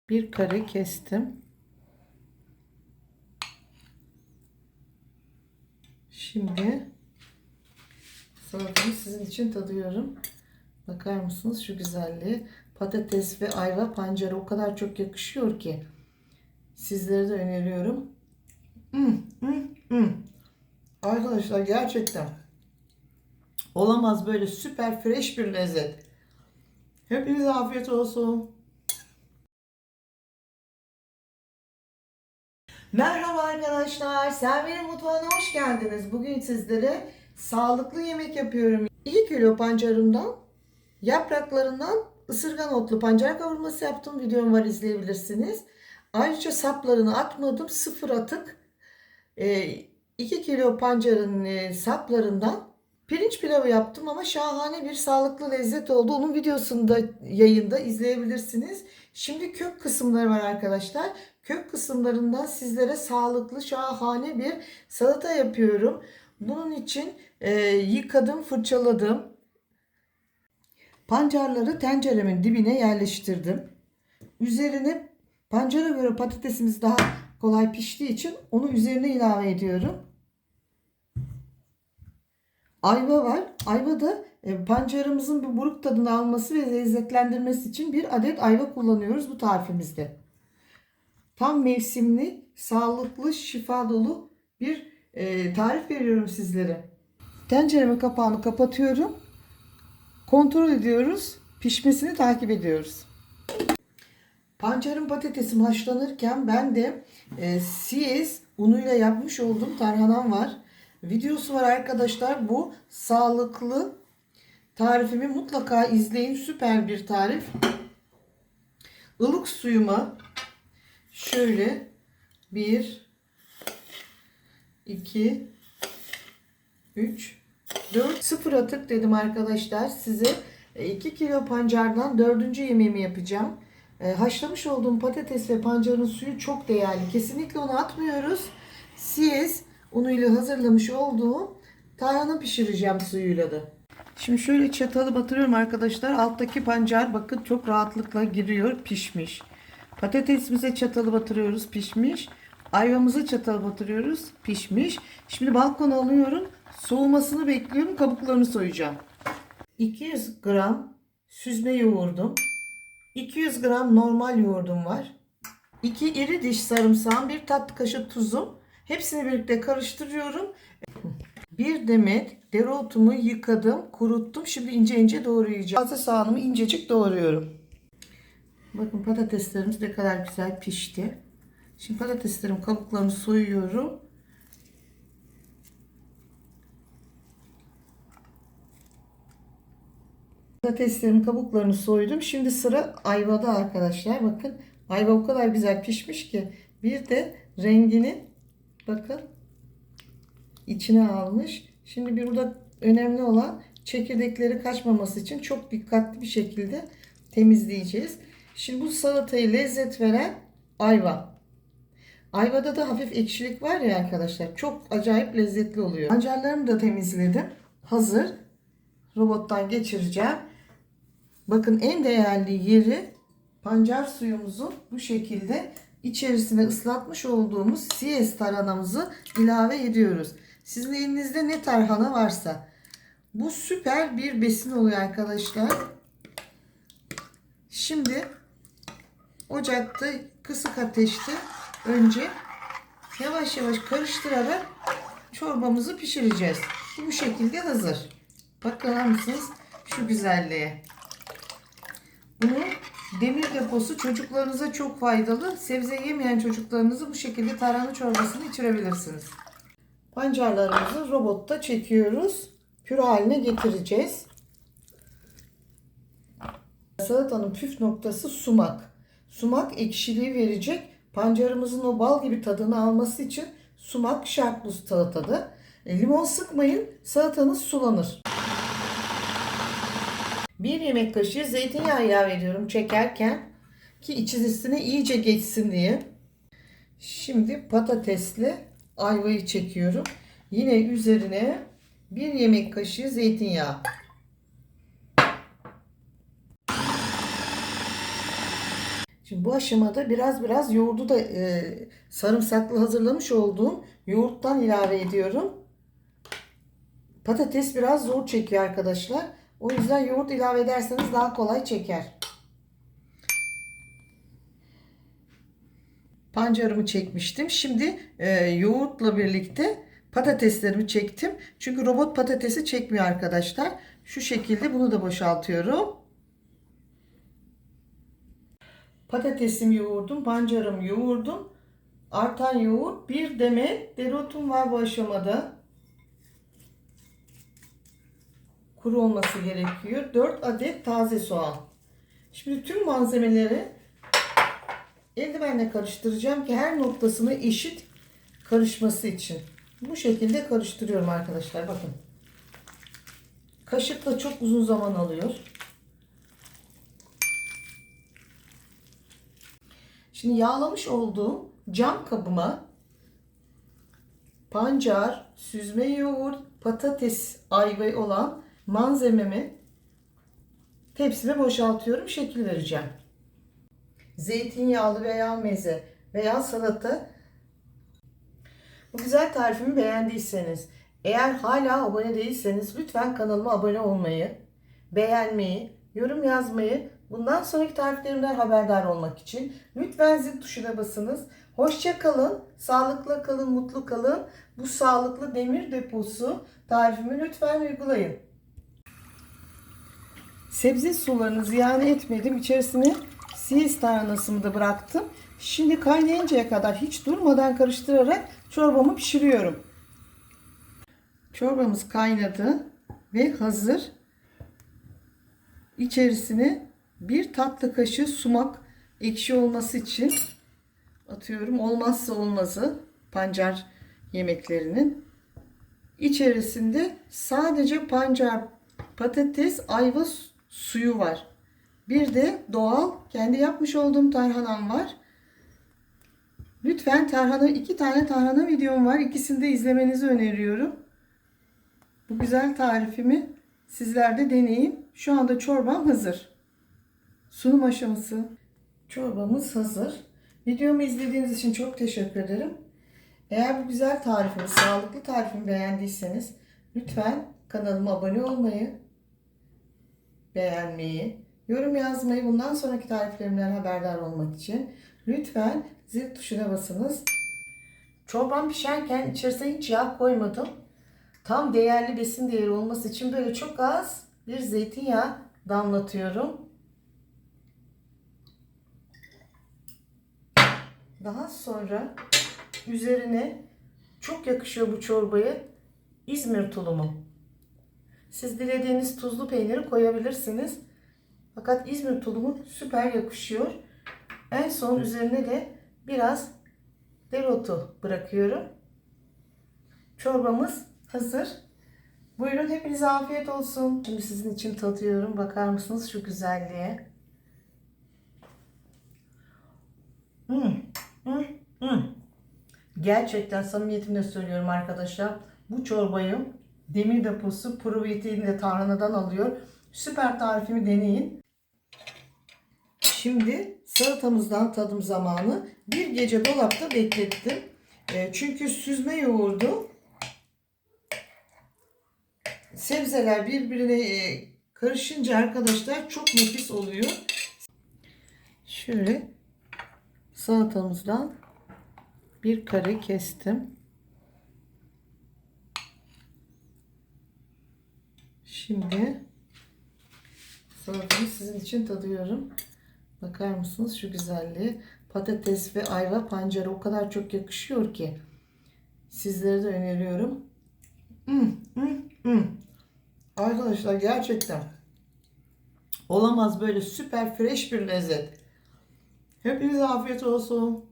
Bir kare kestim. Şimdi salatamı sizin için tadıyorum. Bakar mısınız şu güzelliği? Patates ve ayva pancara o kadar çok yakışıyor ki. Sizlere de öneriyorum. Hmm, hmm, hmm. Arkadaşlar gerçekten olamaz böyle süper fresh bir lezzet. Hepinize afiyet olsun. Merhaba arkadaşlar. Selvi'nin mutfağına hoş geldiniz. Bugün sizlere sağlıklı yemek yapıyorum. 2 kilo pancarımdan, yapraklarından ısırgan otlu pancar kavurması yaptım. Videom var, izleyebilirsiniz. Ayrıca saplarını atmadım. Sıfır atık. 2 kilo pancarın saplarından pirinç pilavı yaptım ama şahane bir sağlıklı lezzet oldu. Onun videosunu da yayında izleyebilirsiniz. Şimdi kök kısımları var arkadaşlar. Kök kısımlarından sizlere sağlıklı şahane bir salata yapıyorum. Bunun için yıkadım, fırçaladım. Pancarları tenceremin dibine yerleştirdim. Üzerine pancara göre patatesimiz daha kolay piştiği için onu üzerine ilave ediyorum. Ayva var. Ayva da pancarımızın bu buruk tadını alması ve lezzetlendirmesi için bir adet ayva kullanıyoruz bu tarifimizde. Tam mevsimli, sağlıklı, şifa dolu bir tarif veriyorum sizlere. Tenceremin kapağını kapatıyorum. Kontrol ediyoruz. Pişmesini takip ediyoruz. Pancarım patatesim haşlanırken ben de siyez unuyla yapmış olduğum tarhanam var. Videosu var arkadaşlar. Bu sağlıklı tarifimi mutlaka izleyin. Süper bir tarif. Ilık suyuma şöyle 1, 2, 3, 4 sıfır atık dedim arkadaşlar. Size 2 kilo pancardan 4. yemeğimi yapacağım. Haşlamış olduğum patates ve pancarın suyu çok değerli. Kesinlikle onu atmıyoruz. Siyez unuyla hazırlamış olduğum tarhana pişireceğim suyuyla da. Şimdi şöyle çatalı batırıyorum arkadaşlar. Alttaki pancar bakın çok rahatlıkla giriyor, pişmiş. Patatesimize çatalı batırıyoruz, pişmiş. Ayvamıza çatalı batırıyoruz, pişmiş. Şimdi balkona alıyorum. Soğumasını bekliyorum. Kabuklarını soyacağım. 200 gram süzme yoğurdum. 200 gram normal yoğurdum var. 2 iri diş sarımsağım, 1 tatlı kaşığı tuzum. Hepsini birlikte karıştırıyorum. Bir demet dereotumu yıkadım, kuruttum. Şimdi ince ince doğrayacağım. Taze soğanımı incecik doğruyorum. Bakın patateslerimiz ne kadar güzel pişti. Şimdi patateslerin kabuklarını soyuyorum. Patateslerimin kabuklarını soydum. Şimdi sıra ayvada arkadaşlar. Bakın ayva o kadar güzel pişmiş ki bir de rengini bakın içine almış. Şimdi burada önemli olan çekirdekleri kaçmaması için çok dikkatli bir şekilde temizleyeceğiz. Şimdi bu salatayı lezzet veren ayva. Ayvada da hafif ekşilik var ya arkadaşlar. Çok acayip lezzetli oluyor. Pancarlarımı da temizledim. Hazır. Robottan geçireceğim. Bakın en değerli yeri pancar suyumuzu bu şekilde içerisine ıslatmış olduğumuz siyez tarhanamızı ilave ediyoruz. Sizin elinizde ne tarhana varsa. Bu süper bir besin oluyor arkadaşlar. Şimdi ocakta kısık ateşte önce yavaş yavaş karıştırarak çorbamızı pişireceğiz. Bu şekilde hazır. Bakar mısınız şu güzelliğe? Bunu demir deposu çocuklarınıza çok faydalı. Sebze yemeyen çocuklarınızı bu şekilde tarhana çorbasını içirebilirsiniz. Pancarlarımızı robotta çekiyoruz. Püre haline getireceğiz. Salatanın püf noktası sumak. Sumak ekşiliği verecek. Pancarımızın o bal gibi tadını alması için sumak şart bu salatada. Limon sıkmayın, salatanız sulanır. 1 yemek kaşığı zeytinyağı ilave ediyorum çekerken ki içerisine iyice geçsin diye. Şimdi patatesle ayvayı çekiyorum. Yine üzerine 1 yemek kaşığı zeytinyağı. Şimdi bu aşamada biraz yoğurdu da sarımsaklı hazırlamış olduğum yoğurttan ilave ediyorum. Patates biraz zor çekiyor arkadaşlar. O yüzden yoğurt ilave ederseniz daha kolay çeker. Pancarımı çekmiştim. Şimdi yoğurtla birlikte patateslerimi çektim. Çünkü robot patatesi çekmiyor arkadaşlar. Şu şekilde bunu da boşaltıyorum. Patatesimi yoğurdum, pancarımı yoğurdum. Artan yoğurt, bir demet dereotum var bu aşamada. Kuru olması gerekiyor. 4 adet taze soğan. Şimdi tüm malzemeleri eldivenle karıştıracağım ki her noktasını eşit karışması için. Bu şekilde karıştırıyorum arkadaşlar. Bakın. Kaşıkla çok uzun zaman alıyor. Şimdi yağlamış olduğum cam kabıma pancar, süzme yoğurt, patates ayva olan malzememi tepsime boşaltıyorum. Şekil vereceğim. Zeytinyağlı veya meze veya salata. Bu güzel tarifimi beğendiyseniz, eğer hala abone değilseniz lütfen kanalıma abone olmayı, beğenmeyi, yorum yazmayı, bundan sonraki tariflerimden haberdar olmak için lütfen zil tuşuna basınız. Hoşça kalın, sağlıklı kalın, mutlu kalın. Bu sağlıklı demir deposu tarifimi lütfen uygulayın. Sebze sularını ziyan etmedim. İçerisine siyez tarhanasımı da bıraktım. Şimdi kaynayıncaya kadar hiç durmadan karıştırarak çorbamı pişiriyorum. Çorbamız kaynadı ve hazır. İçerisine bir tatlı kaşığı sumak, ekşi olması için atıyorum. Olmazsa olmazı pancar yemeklerinin. İçerisinde sadece pancar, patates, ayva suyu var. Bir de doğal kendi yapmış olduğum tarhanam var. Lütfen iki tane tarhana videom var. İkisini de izlemenizi öneriyorum. Bu güzel tarifimi sizler de deneyin. Şu anda çorbam hazır. Sunum aşaması. Çorbamız hazır. Videomu izlediğiniz için çok teşekkür ederim. Eğer bu güzel tarifimi, sağlıklı tarifimi beğendiyseniz lütfen kanalıma abone olmayı, beğenmeyi, yorum yazmayı, bundan sonraki tariflerimden haberdar olmak için lütfen zil tuşuna basınız. Çorbam pişerken içerisine hiç yağ koymadım. Tam değerli besin değeri olması için böyle çok az bir zeytinyağı damlatıyorum. Daha sonra üzerine çok yakışıyor bu çorbaya İzmir tulumu. Siz dilediğiniz tuzlu peyniri koyabilirsiniz. Fakat İzmir tulumu süper yakışıyor. En son üzerine de biraz dereotu bırakıyorum. Çorbamız hazır. Buyurun, hepinize afiyet olsun. Şimdi sizin için tadıyorum. Bakar mısınız şu güzelliğe? Gerçekten samimiyetimle söylüyorum arkadaşlar. Bu çorbayı demir deposu probiyotiğini de tarhanadan alıyor. Süper, tarifimi deneyin. Şimdi salatamızdan tadım zamanı. Bir gece dolapta beklettim. Çünkü süzme yoğurdu, sebzeler birbirine karışınca arkadaşlar çok nefis oluyor. Şöyle salatamızdan bir kare kestim. Şimdi salatamı sizin için tadıyorum. Bakar mısınız şu güzelliğe? Patates ve ayva pancara o kadar çok yakışıyor ki sizlere de öneriyorum. Arkadaşlar gerçekten olamaz böyle süper fresh bir lezzet. Hepinize afiyet olsun.